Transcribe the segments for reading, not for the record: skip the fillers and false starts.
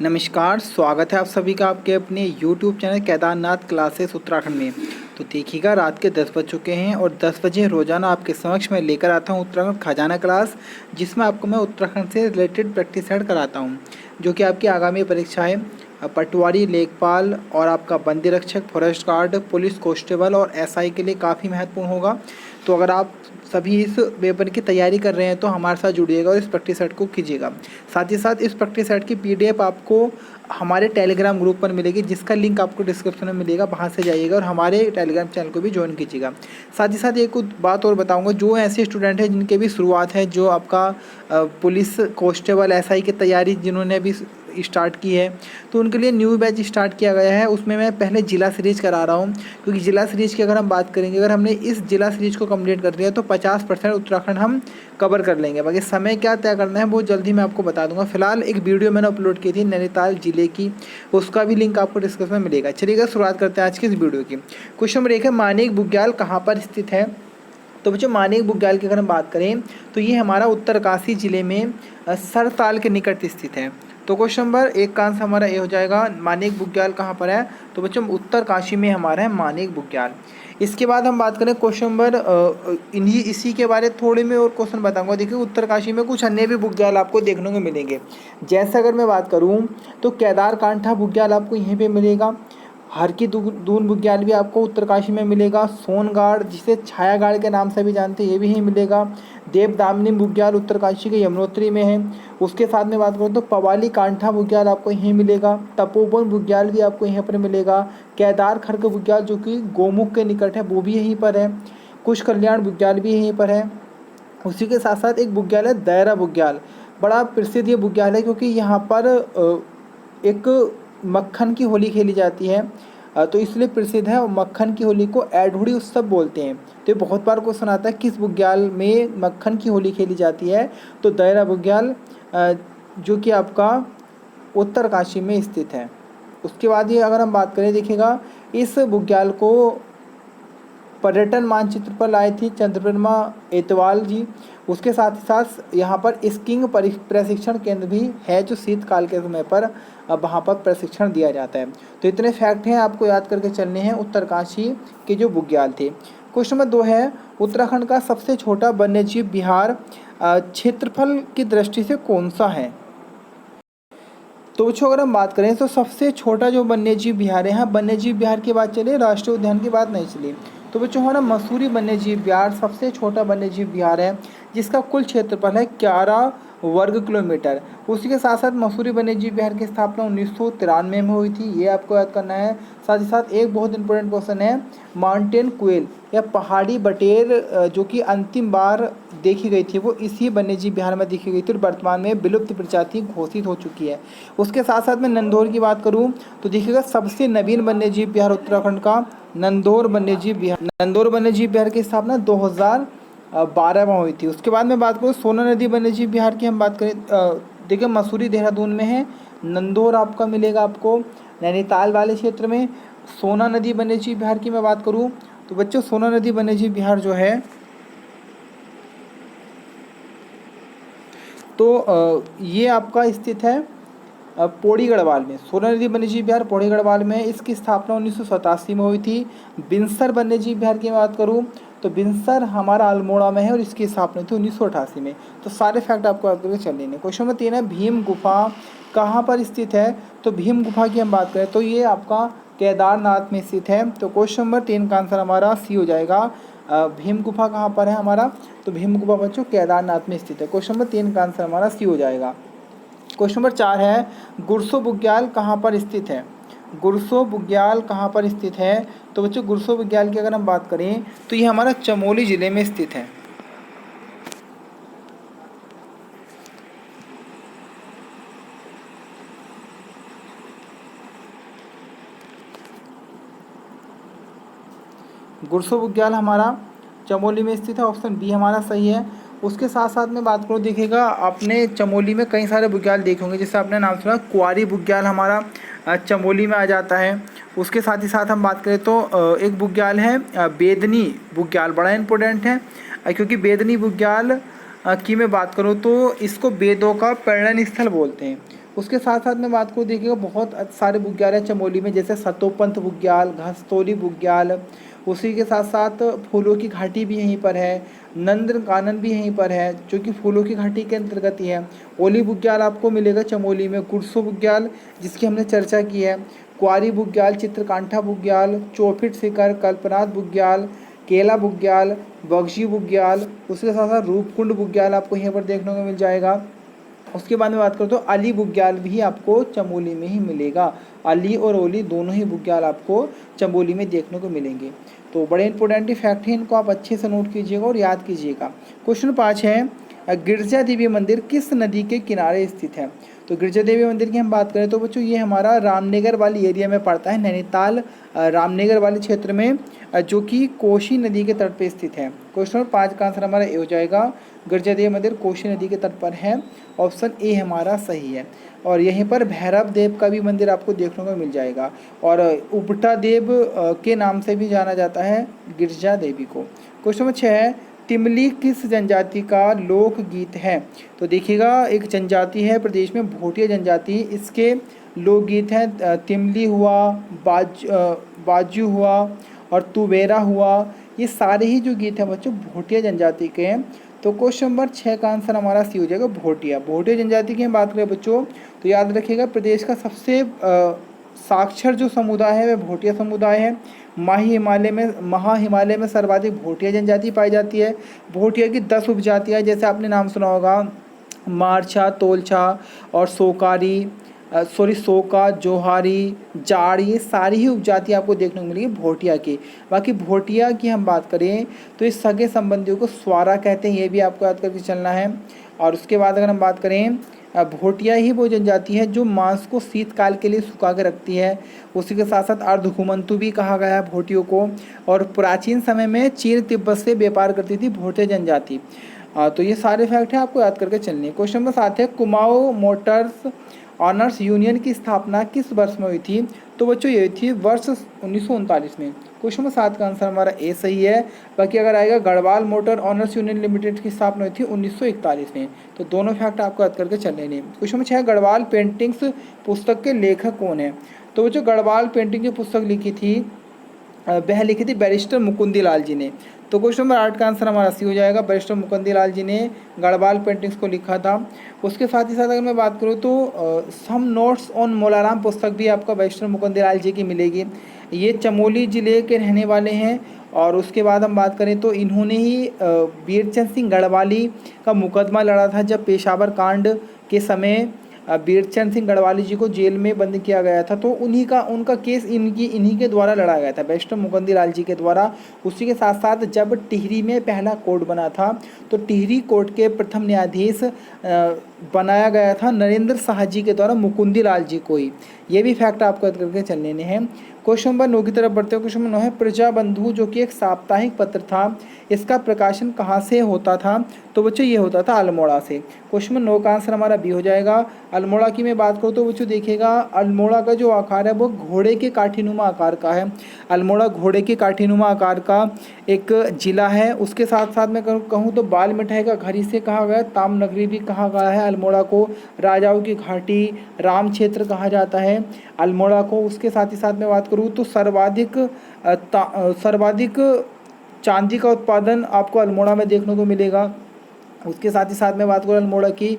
नमस्कार, स्वागत है आप सभी का आपके अपने YouTube channel Kedarnath classes Uttarakhand में। तो देखिएगा, रात के 10 बज चुके हैं और 10 बजे रोज़ाना आपके समक्ष मैं लेकर आता हूं उत्तराखंड खजाना क्लास, जिसमें आपको मैं उत्तराखंड से रिलेटेड प्रैक्टिस सेट कराता हूं, जो कि आपकी आगामी परीक्षाएं पटवारी, लेखपाल और आपका बंदी रक्षक, फॉरेस्ट गार्ड, पुलिस कांस्टेबल और एसआई के लिए काफ़ी महत्वपूर्ण होगा। तो अगर आप सभी इस पेपर की तैयारी कर रहे हैं तो हमारे साथ जुड़िएगा और इस प्रैक्टिस सेट को कीजिएगा। साथ ही साथ इस प्रैक्टिस सेट की पीडीएफ आपको हमारे टेलीग्राम ग्रुप पर मिलेगी, जिसका लिंक आपको डिस्क्रिप्शन में मिलेगा, वहाँ से जाइएगा और हमारे टेलीग्राम चैनल को भी ज्वाइन कीजिएगा। साथ ही साथ एक बात और बताऊंगा, जो ऐसे स्टूडेंट हैं जिनके भी शुरुआत है, जो आपका पुलिस कांस्टेबल एसआई की तैयारी जिन्होंने अभी स्टार्ट की है, तो उनके लिए न्यू बैच स्टार्ट किया गया है। उसमें मैं पहले जिला सीरीज करा रहा हूँ, क्योंकि जिला सीरीज की अगर हम बात करेंगे, अगर हमने इस जिला सीरीज को कंप्लीट कर लिया तो 50% उत्तराखंड हम कवर कर लेंगे। बाकी समय क्या तय करना है वो जल्दी मैं आपको बता दूंगा। फिलहाल एक वीडियो मैंने अपलोड की थी नैनीताल जिले की, उसका भी लिंक आपको डिस्क्रिप्शन में मिलेगा। चलिएगा शुरुआत करते हैं आज की इस वीडियो की। क्वेश्चन नंबर 1 है, मानेक बुग्याल कहाँ पर स्थित है? तो बच्चों, मानेक बुग्याल की अगर हम बात करें तो ये हमारा उत्तरकाशी जिले में सरताल के निकट स्थित है। तो क्वेश्चन नंबर 1 का आंसर हमारा ए हो जाएगा। मानेक बुग्याल कहाँ पर है? तो बच्चों, उत्तरकाशी में हमारा है मानेक बुग्याल। इसके बाद हम बात करें क्वेश्चन नंबर इसी के बारे थोड़े में और क्वेश्चन बताऊंगा। देखिए, उत्तरकाशी में कुछ अन्य भी बुग्याल आपको देखने को मिलेंगे। जैसे अगर मैं बात करूं तो केदार कांठा बुग्याल आपको यहीं पे मिलेगा। हर की दून बुग्याल भी आपको उत्तरकाशी में मिलेगा। सोनगाड़, जिसे छायागाड़ के नाम से भी जानते हैं, ये भी यहीं मिलेगा। देवदामिनी बुग्याल उत्तरकाशी के यमुनोत्री में है। उसके साथ में बात करूँ तो पवाली कांठा बुग्याल आपको यहीं मिलेगा। तपोवन बुग्याल भी आपको यहीं पर मिलेगा। केदार खर्क बुग्याल जो कि गोमुख के निकट है, वो भी यहीं पर है। कुश कल्याण बुग्याल भी यहीं पर है। उसी के साथ साथ एक बुग्याल है दायरा बुग्याल। बड़ा प्रसिद्ध ये बुग्याल है, क्योंकि यहाँ पर एक मक्खन की होली खेली जाती है, तो इसलिए प्रसिद्ध है। और मक्खन की होली को एडहुड़ी उत्सव बोलते हैं। तो ये बहुत बार क्वेश्चन आता है, किस बुग्याल में मक्खन की होली खेली जाती है? तो दायरा बुग्याल, जो कि आपका उत्तरकाशी में स्थित है। उसके बाद ये अगर हम बात करें, देखिएगा, इस बुग्याल को पर्यटन मानचित्र पर लाए थे चंद्रब्रह्मा एतवाल जी। उसके साथ ही साथ यहाँ पर स्कीइंग प्रशिक्षण केंद्र भी है, जो शीतकाल के समय पर वहाँ पर प्रशिक्षण दिया जाता है। तो इतने फैक्ट हैं, आपको याद करके चलने हैं उत्तरकाशी के जो बुग्याल थे। क्वेश्चन नंबर 2 है, उत्तराखंड का सबसे छोटा वन्यजीव विहार क्षेत्रफल की दृष्टि से कौन सा है? तो बच्चों, अगर हम बात करें तो सबसे छोटा जो वन्यजीव विहार है, यहाँ वन्यजीव विहार की बात चले, राष्ट्रीय उद्यान की बात नहीं चली। तो बच्चों, हमारा मसूरी वन्यजीव विहार सबसे छोटा वन्यजीव विहार है, जिसका कुल क्षेत्रफल है 11 वर्ग किलोमीटर। उसी के साथ साथ मसूरी वन्यजीव विहार की स्थापना 1993 में हुई थी, ये आपको याद करना है। साथ ही साथ एक बहुत इंपॉर्टेंट क्वेश्चन है, माउंटेन क्वेल या पहाड़ी बटेर, जो कि अंतिम बार देखी गई थी वो इसी वन्यजीव विहार में देखी गई थी और वर्तमान में विलुप्त प्रजाति घोषित हो चुकी है। उसके साथ साथ मैं नंदौर की बात करूं तो देखिएगा, सबसे नवीन वन्यजीव विहार उत्तराखंड का नंदौर वन्यजीव विहार। नंदौर वन्यजीव विहार की स्थापना 2012 में हुई थी। उसके बाद में बात करूँ सोना नदी वन्यजीव विहार की हम बात करें, देखिए, मसूरी देहरादून में है। नंदौर आपका मिलेगा आपको नैनीताल वाले क्षेत्र में। सोना नदी वन्यजीव विहार की मैं बात करूँ तो बच्चों, सोना नदी वन्यजीव विहार जो है, तो ये आपका स्थित है पौड़ी गढ़वाल में। सोना नदी वन्यजीव विहार पौड़ी गढ़वाल में है। इसकी स्थापना 1987 में हुई थी। बिनसर वन्यजीव विहार की बात करूँ तो बिनसर हमारा अल्मोड़ा में है और इसकी स्थापना थी 1988 में। तो सारे फैक्ट आपको याद करके चल लेंगे। क्वेश्चन नंबर 3 है, भीम गुफा कहाँ पर स्थित है? तो भीम गुफा की हम बात करें तो ये आपका केदारनाथ में स्थित है। तो क्वेश्चन नंबर 3 का आंसर हमारा सी हो जाएगा। भीम गुफा कहाँ पर है हमारा? तो भीम गुफा बच्चों केदारनाथ में स्थित है। क्वेश्चन नंबर 3 का आंसर हमारा सी हो जाएगा। क्वेश्चन नंबर 4 है, गुरसो बुग्याल कहाँ पर स्थित है? गुरसो बुग्याल कहाँ पर स्थित है? तो बच्चों, गुरसो बुग्याल की अगर हम बात करें तो ये हमारा चमोली जिले में स्थित है। गुरसो बुग्याल हमारा चमोली में स्थित है। ऑप्शन बी हमारा सही है। उसके साथ साथ में बात करूँ, देखिएगा, आपने चमोली में कई सारे बुग्याल देखे होंगे, जैसे आपने नाम सुना कुआरी बुग्याल हमारा चमोली में आ जाता है। उसके साथ ही साथ हम बात करें तो एक बुग्याल है बेदनी बुग्याल, बड़ा इंपॉर्टेंट है, क्योंकि बेदनी बुग्याल की मैं बात करूँ तो इसको वेदों का पर्यटन स्थल बोलते हैं। उसके साथ साथ मैं बात करूँ, देखिएगा बहुत सारे बुग्याल हैं चमोली में, जैसे सतोपंथ बुग्याल, घस्तौली बुग्याल। उसी के साथ साथ फूलों की घाटी भी यहीं पर है, नंदनकानन भी यहीं पर है जो कि फूलों की घाटी के अंतर्गत ही है। ओली बुग्याल आपको मिलेगा चमोली में, गुरसो बुग्याल जिसकी हमने चर्चा की है, क्वारी बुग्याल, चित्रकांठा बुग्याल, चौफिट शिखर, कल्पनाथ बुग्याल, केला बुग्याल, बख्शी बुग्याल। उसके साथ साथ रूपकुंड बुग्याल आपको यहाँ पर देखने को मिल जाएगा। उसके बाद में बात करूँ तो अली बुग्याल भी आपको चमोली में ही मिलेगा। अली और ओली दोनों ही बुग्याल आपको चमोली में देखने को मिलेंगे। तो बड़े इंपॉर्टेंट फैक्ट हैं, इनको आप अच्छे से नोट कीजिएगा और याद कीजिएगा। क्वेश्चन 5 है, गिरजा देवी मंदिर किस नदी के किनारे स्थित है? तो गिरजा देवी मंदिर की हम बात करें तो बच्चों ये हमारा रामनगर वाली एरिया में पड़ता है, नैनीताल रामनगर वाले क्षेत्र में, जो कि कोसी नदी के तट पर स्थित है। क्वेश्चन नंबर 5 का आंसर हमारा ए हो जाएगा। गिरजा देवी मंदिर कोसी नदी के तट पर है, ऑप्शन ए हमारा सही है। और यहीं पर भैरव देव का भी मंदिर आपको देखने को मिल जाएगा, और उबटा देव के नाम से भी जाना जाता है गिरजा देवी को। क्वेश्चन नंबर 6 है, तिमली किस जनजाति का लोकगीत है? तो देखिएगा एक जनजाति है प्रदेश में, भोटिया जनजाति, इसके लोकगीत हैं तिमली हुआ, बाजू हुआ और तुवेरा हुआ। ये सारे ही जो गीत हैं बच्चों भोटिया जनजाति के हैं। तो क्वेश्चन नंबर 6 का आंसर हमारा सी हो जाएगा, भोटिया। भोटिया जनजाति की हम बात करें बच्चों तो याद रखिएगा प्रदेश का सबसे साक्षर जो समुदाय है वह भोटिया समुदाय है। महा हिमालय में सर्वाधिक भोटिया जनजाति पाई जाती है। भोटिया की 10 उपजातियाँ, जैसे आपने नाम सुना होगा मारछा, तोलछा और सोका, जोहारी, जाड़, ये सारी ही उपजाति आपको देखने को मिलेगी भोटिया की। बाकी भोटिया की हम बात करें तो इस सगे संबंधियों को स्वारा कहते हैं, ये भी आपको याद करके चलना है। और उसके बाद अगर हम बात करें, भोटिया ही वो जनजाति है जो मांस को शीतकाल के लिए सुखा के रखती है। उसी के साथ साथ अर्धघुमंतु भी कहा गया है भोटियों को। और प्राचीन समय में चीन तिब्बत से व्यापार करती थी भोटिया जनजाति। तो ये सारे फैक्ट हैं, आपको याद करके चलने। क्वेश्चन नंबर 7 है, कुमाऊं मोटर्स ऑनर्स यूनियन की स्थापना किस वर्ष में हुई थी? तो बच्चों ये थी वर्ष 1939 में। क्वेश्चन नंबर 7 का आंसर हमारा ए सही है। बाकी अगर आएगा Garhwal motor honours union limited की स्थापना हुई थी 1941 में। तो दोनों फैक्ट आपको याद करके चलने नहीं। क्वेश्चन नंबर 6, गढ़वाल पेंटिंग्स पुस्तक के लेखक कौन है? तो बच्चों गढ़वाल पेंटिंग की पुस्तक लिखी थी, वह लिखी थी बैरिस्टर मुकुंदी लाल जी ने। तो क्वेश्चन नंबर 8 का आंसर हमारा सी हो जाएगा, बैरिस्टर मुकुंदी लाल जी ने गढ़वाल पेंटिंग्स को लिखा था। उसके साथ ही साथ अगर मैं बात करूँ तो सम नोट्स ऑन मोलाराम पुस्तक भी आपको बैरिस्टर मुकुंदी लाल जी की मिलेगी। ये चमोली ज़िले के रहने वाले हैं। और उसके बाद हम बात करें तो इन्होंने ही वीरचंद सिंह गढ़वाली का मुकदमा लड़ा था, जब पेशावर कांड के समय वीरचंद सिंह गढ़वाली जी को जेल में बंद किया गया था। तो उनका केस इन्हीं के द्वारा लड़ा गया था, बैरिस्टर मुकुंदी लाल जी के द्वारा। उसी के साथ साथ जब टिहरी में पहला कोर्ट बना था तो टिहरी कोर्ट के प्रथम न्यायाधीश बनाया गया था नरेंद्र शाह जी के द्वारा मुकुंदी लाल जी को ही। ये भी फैक्ट आपको याद करके चलने हैं। क्वेश्चन नंबर 9 की तरफ बढ़ते हैं। क्वेश्चन नंबर 9 है, प्रजाबंधु जो कि एक साप्ताहिक पत्र था, इसका प्रकाशन कहाँ से होता था? तो बच्चों ये होता था अल्मोड़ा से। क्वेश्चन नंबर 9 का आंसर हमारा बी हो जाएगा। अल्मोड़ा की मैं बात करूँ तो बच्चों देखिएगा अल्मोड़ा का जो आकार है वो घोड़े के काठीनुमा आकार का है। अल्मोड़ा घोड़े के काठीनुमा आकार का एक जिला है। उसके साथ साथ मैं कहूँ तो बाल मिठाई का घर इसे कहा गया, ताम नगरी भी कहा गया है अल्मोड़ा को, राजाओं की घाटी, राम क्षेत्र कहा जाता है अल्मोड़ा को। उसके साथ ही साथ मैं बात करूँ तो सर्वाधिक चांदी का उत्पादन आपको अल्मोड़ा में देखने को मिलेगा। उसके साथ ही साथ मैं बात करूँ अल्मोड़ा की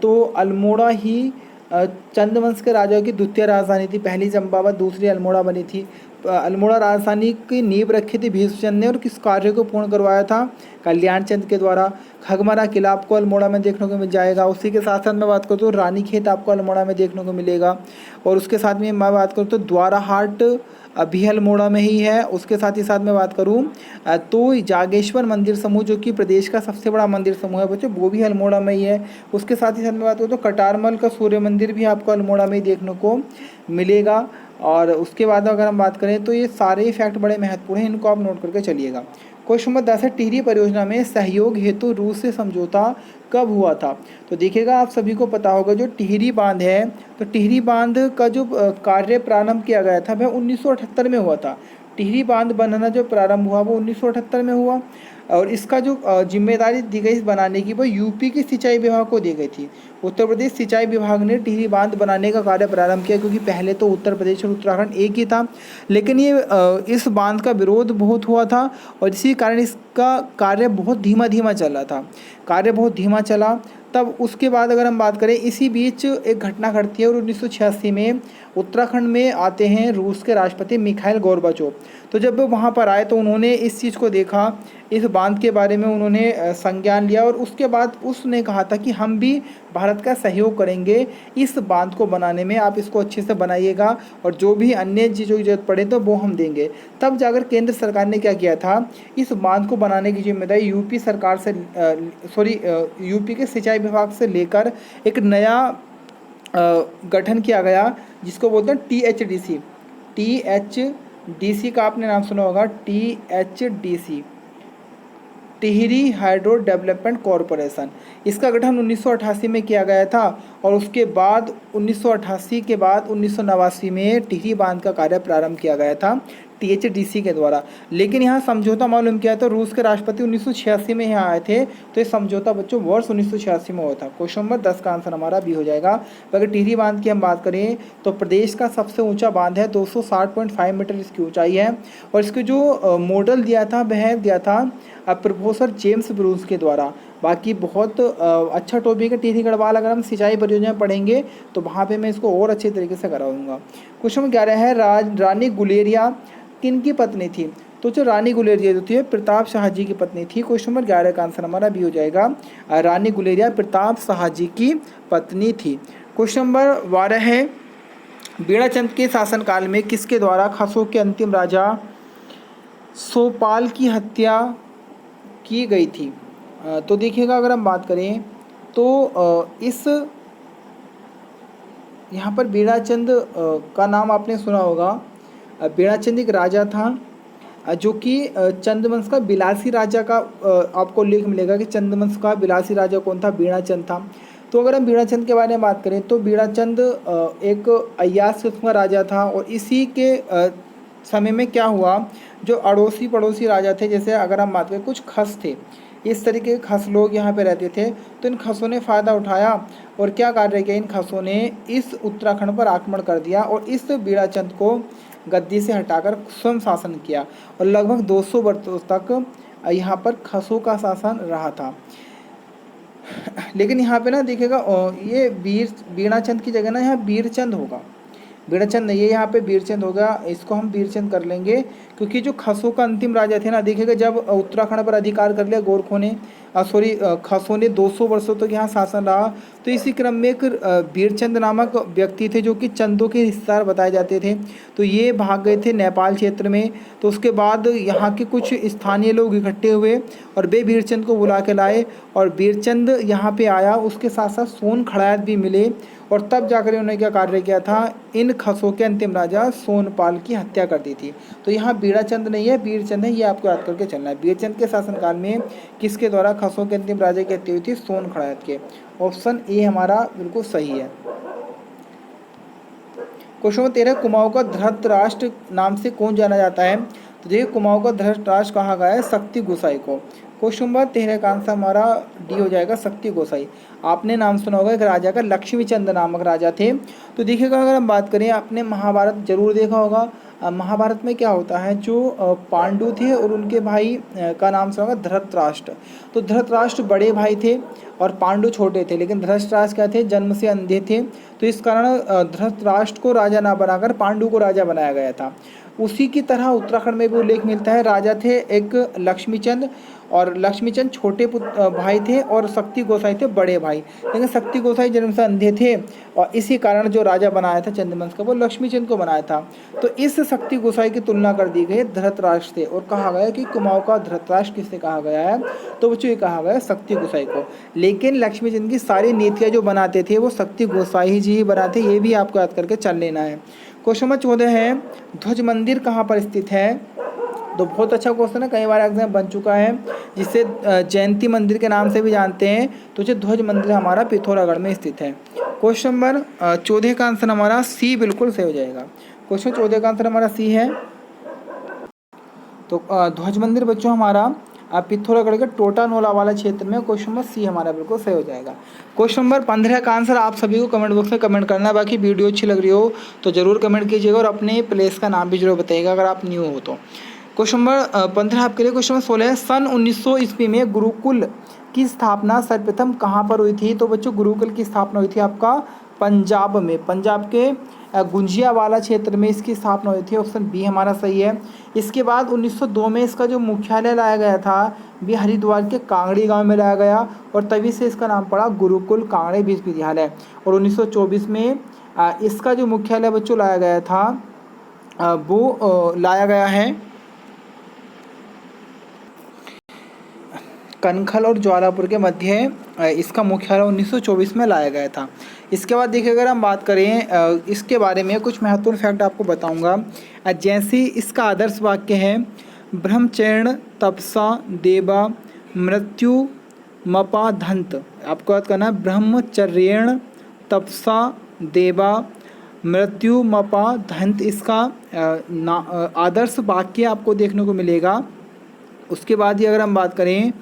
तो अल्मोड़ा ही चंद्रवंश के राजाओं की द्वितीय राजधानी थी। पहली चंपावत, दूसरी अल्मोड़ा बनी थी। अल्मोड़ा राजधानी की नींव रखी थी भीष्मचंद ने, और किस कार्य को पूर्ण करवाया था? कल्याण चंद के द्वारा। खगमरा किला आपको अल्मोड़ा में देखने को मिल जाएगा। उसी के साथ साथ मैं बात करूँ तो रानी खेत आपको अल्मोड़ा में देखने को मिलेगा। और उसके साथ में मैं बात करूँ तो द्वाराहाट भी अल्मोड़ा में ही है। उसके साथ ही साथ मैं बात करूँ तो जागेश्वर मंदिर समूह जो कि प्रदेश का सबसे बड़ा मंदिर समूह है बच्चों, वो भी अल्मोड़ा में ही है। उसके साथ ही साथ मैं बात करूँ तो कटारमल का सूर्य मंदिर भी आपको अल्मोड़ा में ही देखने को मिलेगा। और उसके बाद अगर हम बात करें तो ये सारे फैक्ट बड़े महत्वपूर्ण हैं, इनको आप नोट करके चलिएगा। क्वेश्चन नंबर 10 है, टिहरी परियोजना में सहयोग हेतु रूस से समझौता कब हुआ था? तो देखिएगा आप सभी को पता होगा जो टिहरी बांध है, तो टिहरी बांध का जो कार्य प्रारंभ किया गया था वह 1978 में हुआ था। टिहरी बांध बनना जो प्रारंभ हुआ वो 1978 में हुआ और इसका जो जिम्मेदारी दी गई इस बनाने की वो यूपी के सिंचाई विभाग को दी गई थी। उत्तर प्रदेश सिंचाई विभाग ने टिहरी बांध बनाने का कार्य प्रारंभ किया क्योंकि पहले तो उत्तर प्रदेश और उत्तराखंड एक ही था, लेकिन ये इस बांध का विरोध बहुत हुआ था और इसी कारण इसका कार्य बहुत धीमा धीमा चल रहा था। कार्य बहुत धीमा चला। तब उसके बाद अगर हम बात करें, इसी बीच एक घटना घटती है और 1986 में उत्तराखंड में आते हैं रूस के राष्ट्रपति मिखाइल गोर्बाचोव। तो जब वो वहाँ पर आए तो उन्होंने इस चीज़ को देखा, इस बांध के बारे में उन्होंने संज्ञान लिया और उसके बाद उसने कहा था कि हम भी भारत का सहयोग करेंगे इस बांध को बनाने में, आप इसको अच्छे से बनाइएगा और जो भी अन्य चीज़ों की जरूरत पड़े तो वो हम देंगे। तब जाकर केंद्र सरकार ने क्या किया था, इस बांध को बनाने की जिम्मेदारी यूपी सरकार से यूपी के सिंचाई विभाग से लेकर एक नया गठन किया गया जिसको बोलते हैं THDC। THDC का आपने नाम सुना होगा, THDC, Tehri hydro development corporation. इसका गठन 1988 में किया गया था और उसके बाद 1988 के बाद 1989 में टिहरी बांध का कार्य प्रारंभ किया गया था THDC के द्वारा। लेकिन यहाँ समझौता मालूम किया तो रूस के राष्ट्रपति 1986 में यहाँ आए थे, तो ये समझौता बच्चों वर्ष 1986 में हुआ था। क्वेश्चन नंबर 10 का आंसर हमारा बी हो जाएगा। अगर टिहरी बांध की हम बात करें तो प्रदेश का सबसे ऊंचा बांध है, 260.5 मीटर इसकी ऊंचाई है और इसके जो मॉडल दिया था वह दिया था प्रोफेसर जेम्स ब्रूस के द्वारा। बाकी बहुत अच्छा टॉपिक है टिहरी गढ़वाल। अगर हम सिंचाई परियोजना पढ़ेंगे तो वहाँ पे मैं इसको और अच्छे तरीके से कराऊंगा। क्वेश्चन नंबर 11 है, रानी गुलेरिया किन की पत्नी थी? तो जो रानी गुलेरिया जो थी प्रताप शाह जी की पत्नी थी। क्वेश्चन नंबर 11 का आंसर हमारा बी हो जाएगा। रानी गुलेरिया प्रताप शाह जी की पत्नी थी। क्वेश्चन नंबर 12 है, बीड़ाचंद के शासनकाल में किसके द्वारा खसों के अंतिम राजा सोपाल की हत्या की गई थी? तो देखिएगा, अगर हम बात करें तो इस यहाँ पर बीड़ाचंद का नाम आपने सुना होगा। बीड़ाचंद एक राजा था जो कि चंद्रवंश का बिलासी राजा का आपको उल्लेख मिलेगा कि चंद्रवंश का बिलासी राजा कौन था? बीड़ाचंद था। तो अगर हम बीड़ाचंद के बारे में बात करें तो बीड़ाचंद एक अय्याश किस्म का राजा था और इसी के समय में क्या हुआ, जो अड़ोसी पड़ोसी राजा थे, जैसे अगर हम बात करें कुछ खस थे, इस तरीके के खस लोग यहाँ पे रहते थे, तो इन खसों ने फ़ायदा उठाया और क्या कार्य किया, इन खसों ने इस उत्तराखंड पर आक्रमण कर दिया और इस बीड़ाचंद को गद्दी से हटाकर स्वयं शासन किया और लगभग 200 वर्षों तक यहाँ पर खसों का शासन रहा था। लेकिन यहाँ पे ना देखिएगा, ये बीड़ाचंद की जगह ना यहाँ बीरचंद होगा, बीड़ाचंद नहीं है, यहाँ पे बीरचंद होगा। इसको हम बीरचंद कर लेंगे क्योंकि जो खसों का अंतिम राजा थे ना, देखिएगा जब उत्तराखंड पर अधिकार कर लिया गोरखों ने, खसों ने 200 वर्षों तक यहाँ शासन रहा। तो इसी क्रम में एक बीरचंद नामक व्यक्ति थे जो कि चंदों के रिश्तेदार बताए जाते थे, तो ये भाग गए थे नेपाल क्षेत्र में। तो उसके बाद यहाँ के कुछ स्थानीय लोग इकट्ठे हुए और वे बीरचंद को बुला के लाए और बीरचंद यहाँ पे आया, उसके साथ साथ सोन खड़ायत भी मिले और तब जाकर उन्होंने क्या कार्य किया था, इन खसों के अंतिम राजा सोनपाल की हत्या कर दी थी। तो यहाँ बीड़ाचंद नहीं है, बीरचंद है, ये आपको याद करके चलना है। बीरचंद के शासनकाल में किसके द्वारा खसों के अंतिम राजा की हत्या हुई थी? सोन खड़ायत के। ऑप्शन ए हमारा बिल्कुल सही है। क्वेश्चन 13, कुमाऊं का धृतराष्ट्र नाम से कौन जाना जाता है? तो देखिए, कुमाऊं का धृतराष्ट्र कहा गया है शक्ति गोसाई को। क्वेश्चन नंबर 13 का आंसर हमारा डी हो जाएगा, शक्ति गोसाई। आपने नाम सुना होगा एक राजा का, लक्ष्मीचंद नामक राजा थे। तो देखिएगा, अगर हम बात करें, आपने महाभारत जरूर देखा होगा। महाभारत में क्या होता है, जो पांडु थे और उनके भाई का नाम सुना होगा धृतराष्ट्र। तो धृतराष्ट्र बड़े भाई थे और पांडु छोटे थे, लेकिन धृतराष्ट्र क्या थे, जन्म से अंधे थे। तो इस कारण धृतराष्ट्र को राजा ना बनाकर पांडु को राजा बनाया गया था। उसी की तरह उत्तराखंड में भी उल्लेख मिलता है, राजा थे एक लक्ष्मीचंद और लक्ष्मीचंद छोटे भाई थे और शक्ति गोसाई थे बड़े भाई। लेकिन शक्ति गोसाई जन्म से अंधे थे और इसी कारण जो राजा बनाया था चंद्रवंश का, वो लक्ष्मीचंद को बनाया था। तो इस शक्ति गोसाई की तुलना कर दी गई धृतराष्ट्र से और कहा गया कि कुमाऊं का धृतराष्ट्र किससे कहा गया है? तो बच्चों ये कहा गया है शक्ति गोसाई को। लेकिन लक्ष्मीचंद की सारी नीतियाँ जो बनाते थे वो शक्ति गोसाई जी ही बनाते, ये भी आपको याद करके चल लेना है। क्वेश्चन नंबर 14 है, ध्वज मंदिर कहाँ पर स्थित है? तो बहुत अच्छा क्वेश्चन है, कई बार एग्जाम बन चुका है, जिसे जयंती मंदिर के नाम से भी जानते हैं। तो जो ध्वज मंदिर हमारा पिथौरागढ़ में स्थित है। क्वेश्चन नंबर 14 का आंसर हमारा सी बिल्कुल सही हो जाएगा। क्वेश्चन 14 का आंसर हमारा सी है। तो ध्वज मंदिर बच्चों हमारा पिथौरागढ़ के टोटा नोला वाला क्षेत्र में। क्वेश्चन नंबर सी हमारा बिल्कुल सही हो जाएगा। क्वेश्चन नंबर 15 का आंसर आप सभी को कमेंट बॉक्स में कमेंट करना है। बाकी वीडियो अच्छी लग रही हो तो जरूर कमेंट कीजिएगा और अपने प्लेस का नाम भी जरूर बताइएगा अगर आप न्यू हो तो। क्वेश्चन नंबर 15 आपके लिए। क्वेश्चन नंबर 16 है, सन 1900 ईस्वी में गुरुकुल की स्थापना सर्वप्रथम कहाँ पर हुई थी? तो बच्चों गुरुकुल की स्थापना हुई थी आपका पंजाब में, पंजाब के गुंजियावाला क्षेत्र में इसकी स्थापना हुई थी। ऑप्शन बी हमारा सही है। इसके बाद 1902 में इसका जो मुख्यालय लाया गया था भी हरिद्वार के कांगड़ी गांव में लाया गया और तभी से इसका नाम पड़ा गुरुकुल कांगड़ी विश्वविद्यालय। और 1924 में इसका जो मुख्यालय बच्चों लाया गया था वो लाया गया है कनखल और ज्वालापुर के मध्य। इसका मुख्यालय 1924 में लाया गया था। इसके बाद देखिए अगर हम बात करें इसके बारे में कुछ महत्वपूर्ण फैक्ट आपको बताऊंगा। जैसे इसका आदर्श वाक्य है, ब्रह्मचर्य तपसा देवा मृत्यु मपाधंत। आपको याद करना है, ब्रह्मचर्येण तपसा देवा मृत्यु मपाधंत इसका आदर्श वाक्य आपको देखने को मिलेगा। उसके बाद ही अगर हम बात करें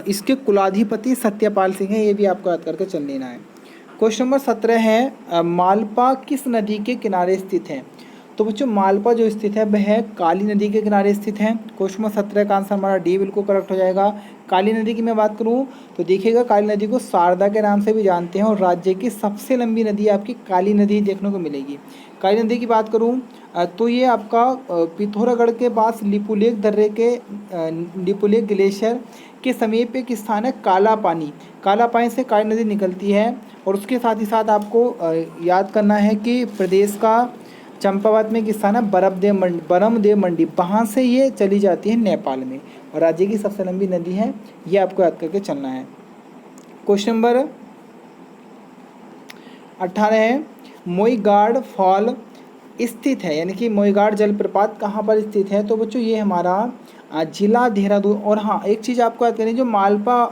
इसके कुलाधिपति सत्यपाल सिंह है, ये भी आपको याद करके चल लेना है। क्वेश्चन नंबर 17 है, मालपा किस नदी के किनारे स्थित है? तो बच्चों मालपा जो स्थित है वह काली नदी के किनारे स्थित है। क्वेश्चन नंबर 17 का आंसर हमारा डी बिल्कुल करेक्ट हो जाएगा। काली नदी की मैं बात करूं तो देखिएगा काली नदी को शारदा के नाम से भी जानते हैं और राज्य की सबसे लंबी नदी आपकी काली नदी देखने को मिलेगी। काली नदी की बात करूं तो ये आपका पिथौरागढ़ के पास लिपुलेख दर्रे के लिपुलेख ग्लेशियर के समीप एक स्थान है काला पानी। काला पानी से काली नदी निकलती है और उसके साथ ही साथ आपको याद करना है कि प्रदेश का चंपावत में एक स्थान है बरमदेव मंडी, वहाँ से ये चली जाती है नेपाल में और राज्य की सबसे लंबी नदी है, ये आपको याद करके चलना है। क्वेश्चन नंबर 18 है, मोईगाड़ फॉल स्थित है, यानी कि मोईगाड़ जलप्रपात कहाँ पर स्थित है? तो बच्चों ये हमारा जिला देहरादून। और हाँ एक चीज़ आपको याद करनी, जो मालपा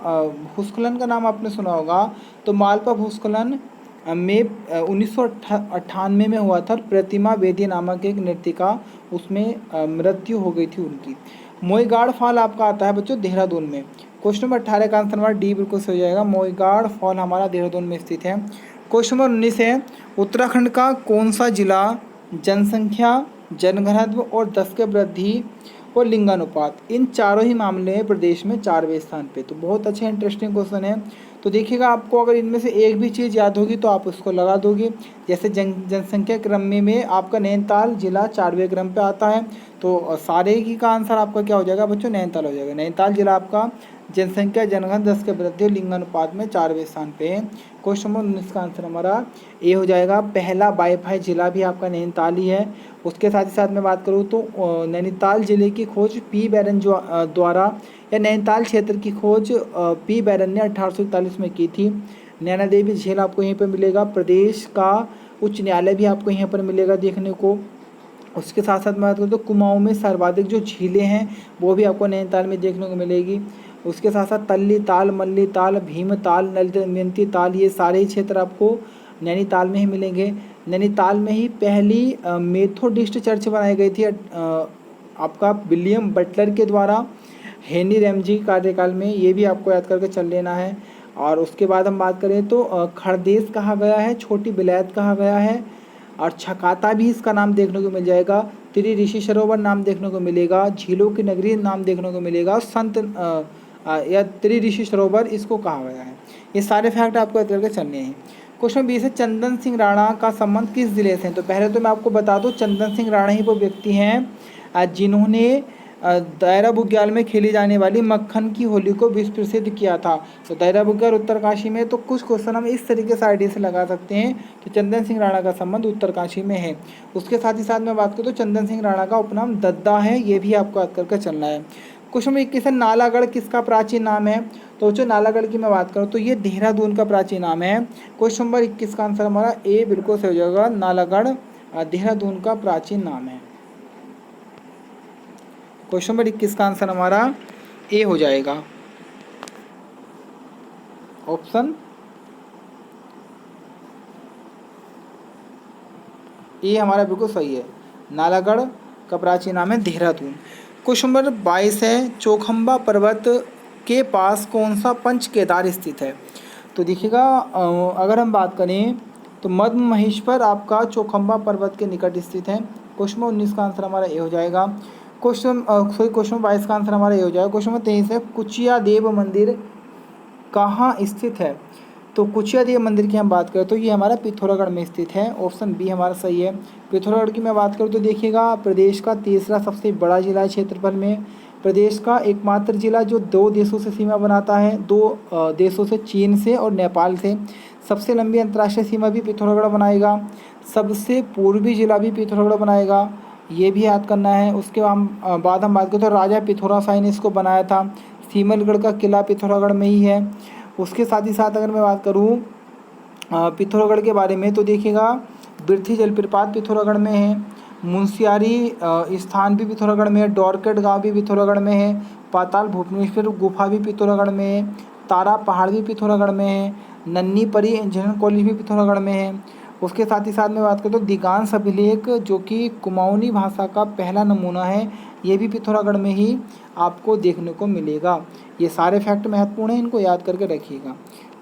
भूस्खलन का नाम आपने सुना होगा, तो मालपा भूस्खलन में 1998 में हुआ था और प्रतिमा बेदी नामक एक नर्तिका उसमें मृत्यु हो गई थी उनकी। मोईगाड़ फॉल आपका आता है बच्चों देहरादून में। क्वेश्चन नंबर 18 का आंसर हमारा डी बिल्कुल सही हो जाएगा, मोईगाड़ फॉल हमारा देहरादून में स्थित है। क्वेश्चन नंबर 19 है, उत्तराखंड का कौन सा जिला जनसंख्या, जनघनत्व और 10 के वृद्धि और लिंगानुपात इन चारों ही मामले में प्रदेश में 4वें स्थान पे? तो बहुत अच्छा इंटरेस्टिंग क्वेश्चन है। तो देखिएगा आपको अगर इनमें से एक भी चीज़ याद होगी तो आप उसको लगा दोगे। जैसे जनसंख्या क्रम में आपका नैनीताल जिला 4वें क्रम पे आता है, तो सारे की का आंसर आपका क्या हो जाएगा बच्चों? नैनीताल हो जाएगा। नैनीताल जिला आपका जनसंख्या, जनघन, 10 के वृद्धि और लिंगानुपात में 4वें स्थान पे है। क्वेश्चन नंबर 19 का आंसर हमारा ए हो जाएगा। पहला वाईफाई जिला भी आपका नैनीताल ही है। उसके साथ ही साथ मैं बात करूँ तो नैनीताल जिले की खोज पी बैरन द्वारा, या नैनीताल क्षेत्र की खोज पी बैरन ने 1841 में की थी। नैना देवी झील आपको यहीं पर मिलेगा। प्रदेश का उच्च न्यायालय भी आपको यहाँ पर मिलेगा देखने को। उसके साथ साथ मैं बात करूँ तो कुमाऊँ में सर्वाधिक जो झीलें हैं वो भी आपको नैनीताल में देखने को मिलेगी। उसके साथ साथ तल्ली ताल, मल्ली ताल, भीम ताल, नल दमयंती ताल, ये सारे ही क्षेत्र आपको नैनीताल में ही मिलेंगे। नैनीताल में ही पहली मेथोडिस्ट चर्च बनाई गई थी आपका विलियम बटलर के द्वारा हेनरी रैमजी कार्यकाल में, ये भी आपको याद करके चल लेना है। और उसके बाद हम बात करें तो खरदेश कहा गया है, छोटी विलायत कहा गया है और छकाता भी इसका नाम देखने को मिल जाएगा। त्रिऋषि सरोवर नाम देखने को मिलेगा, झीलों की नगरी नाम देखने को मिलेगा, संत या त्रिऋषि सरोवर इसको कहा गया है। ये सारे फैक्ट आपको याद करके चलने हैं। क्वेश्चन 20 है, चंदन सिंह राणा का संबंध किस जिले से है? तो पहले तो मैं आपको बता दूं चंदन सिंह राणा ही वो व्यक्ति हैं जिन्होंने दायरा बुग्याल में खेली जाने वाली मक्खन की होली को विश्व प्रसिद्ध किया था। तो दायरा बुग्याल उत्तरकाशी में, तो कुछ क्वेश्चन हम इस तरीके से आइडिया से लगा सकते हैं कि चंदन सिंह राणा का संबंध उत्तरकाशी में है। उसके साथ ही साथ मैं बात करूँ तो चंदन सिंह राणा का उपनाम दद्दा है, ये भी आपको याद करके चलना है। क्वेश्चन नंबर 21 है, नालागढ़ किसका प्राचीन नाम है? तो जो नालागढ़ की मैं बात करूँ तो ये देहरादून का प्राचीन नाम है। क्वेश्चन नंबर 21 का आंसर हमारा ए बिल्कुल सही हो जाएगा, नालागढ़ देहरादून का प्राचीन नाम है। क्वेश्चन नंबर 21 का आंसर हमारा ए हो जाएगा, ऑप्शन ए हमारा बिल्कुल सही है। नालागढ़ का प्राचीन नाम है देहरादून। क्वेश्चन नंबर 22 है, चौखंबा पर्वत के पास कौन सा पंच केदार स्थित है? तो देखिएगा अगर हम बात करें तो मध्य महेश्वर आपका चौखंबा पर्वत के निकट स्थित है। क्वेश्चन नंबर 19 का आंसर हमारा ए हो जाएगा। क्वेश्चन 22 का आंसर हमारा ए हो जाएगा। क्वेश्चन नंबर 23 है, कुचिया देव मंदिर कहाँ स्थित है? तो कुचिया देव मंदिर की हम बात करें तो ये हमारा पिथौरागढ़ में स्थित है। ऑप्शन बी हमारा सही है। पिथौरागढ़ की मैं बात करूँ तो देखिएगा प्रदेश का तीसरा सबसे बड़ा जिला है क्षेत्रफल में। प्रदेश का एकमात्र जिला जो दो देशों से सीमा बनाता है, दो देशों से, चीन से और नेपाल से। सबसे लंबी अंतर्राष्ट्रीय सीमा भी पिथौरागढ़ बनाएगा। सबसे पूर्वी जिला भी पिथौरागढ़ बनाएगा, ये भी याद करना है। उसके बाद हम बात करें तो राजा पिथौरा शाही ने इसको बनाया था। सीमलगढ़ का किला पिथौरागढ़ में ही है। उसके साथ ही साथ अगर मैं बात करूँ पिथौरागढ़ के बारे में तो देखिएगा बिरथी जलप्रपात पिथौरागढ़ में है। मुंशियारी स्थान भी पिथौरागढ़ में है। डोरकेट गांव भी पिथौरागढ़ में है। पाताल भुवनेश्वर गुफा भी पिथौरागढ़ में है। तारा पहाड़ भी पिथौरागढ़ में है। नन्ही परी इंजीनियरिंग कॉलेज भी पिथौरागढ़ में है। उसके साथ ही साथ में बात करें तो दिगांश अभिलेख जो कि कुमाऊनी भाषा का पहला नमूना है, ये भी पिथौरागढ़ में ही आपको देखने को मिलेगा। ये सारे फैक्ट महत्वपूर्ण हैं, इनको याद करके रखिएगा।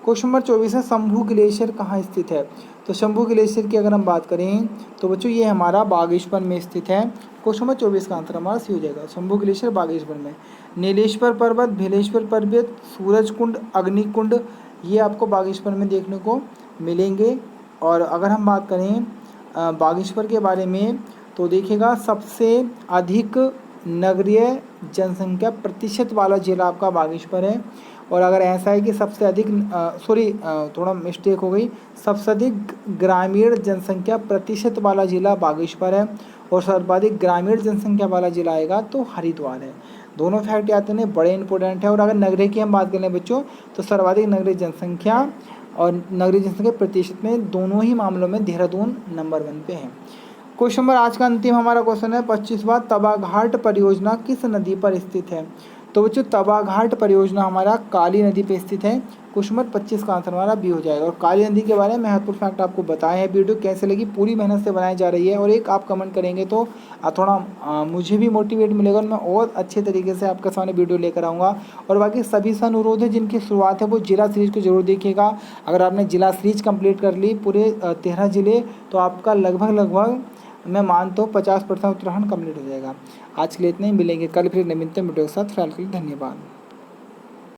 क्वेश्चन नंबर 24 है, शंभू ग्लेशियर कहाँ स्थित है? तो शंभू ग्लेशियर की अगर हम बात करें तो बच्चों ये हमारा बागेश्वर में स्थित है। क्वेश्चन नंबर 24 का आंसर हमारा सी हो जाएगा। शंभू ग्लेशियर बागेश्वर में। नीलेश्वर पर्वत, भेलेश्वर पर्वत, सूरज कुंड, अग्निकुंड, ये आपको बागेश्वर में देखने को मिलेंगे। और अगर हम बात करें बागेश्वर के बारे में तो देखिएगा सबसे अधिक नगरीय जनसंख्या प्रतिशत वाला जिला आपका बागेश्वर है। और अगर ऐसा है कि सबसे अधिक थोड़ा मिस्टेक हो गई, सबसे अधिक ग्रामीण जनसंख्या प्रतिशत वाला जिला बागेश्वर है और सर्वाधिक ग्रामीण जनसंख्या वाला जिला आएगा तो हरिद्वार है। दोनों फैक्ट याद करने बड़े इंपॉर्टेंट है। और अगर नगरीय की हम बात करें बच्चों तो सर्वाधिक नगरीय जनसंख्या और नगरीय जनसंख्या प्रतिशत में दोनों ही मामलों में देहरादून नंबर 1 पे है। क्वेश्चन नंबर आज का अंतिम हमारा क्वेश्चन है 25वां, तवाघाट परियोजना किस नदी पर स्थित है? तो बच्चों तवाघाट परियोजना हमारा काली नदी पे स्थित है। क्वेश्चन नंबर 25 का आंसर हमारा बी हो जाएगा। और काली नदी के बारे में महत्वपूर्ण फैक्ट आपको बताए हैं। वीडियो कैसे लगी, पूरी मेहनत से बनाई जा रही है और एक आप कमेंट करेंगे तो थोड़ा मुझे भी मोटिवेट मिलेगा और मैं और अच्छे तरीके से आपके सामने वीडियो लेकर आऊँगा। और बाकी सभी से अनुरोध है जिनकी शुरुआत है वो जिला सीरीज को जरूर देखिएगा। अगर आपने जिला सीरीज कंप्लीट कर ली पूरे 13 जिले तो आपका लगभग मैं मानता हूँ 50% उत्तराखंड कंप्लीट हो जाएगा। आज के लिए इतना ही, मिलेंगे कल फिर नवीनतम वीडियो के साथ। फिलहाल के लिए धन्यवाद।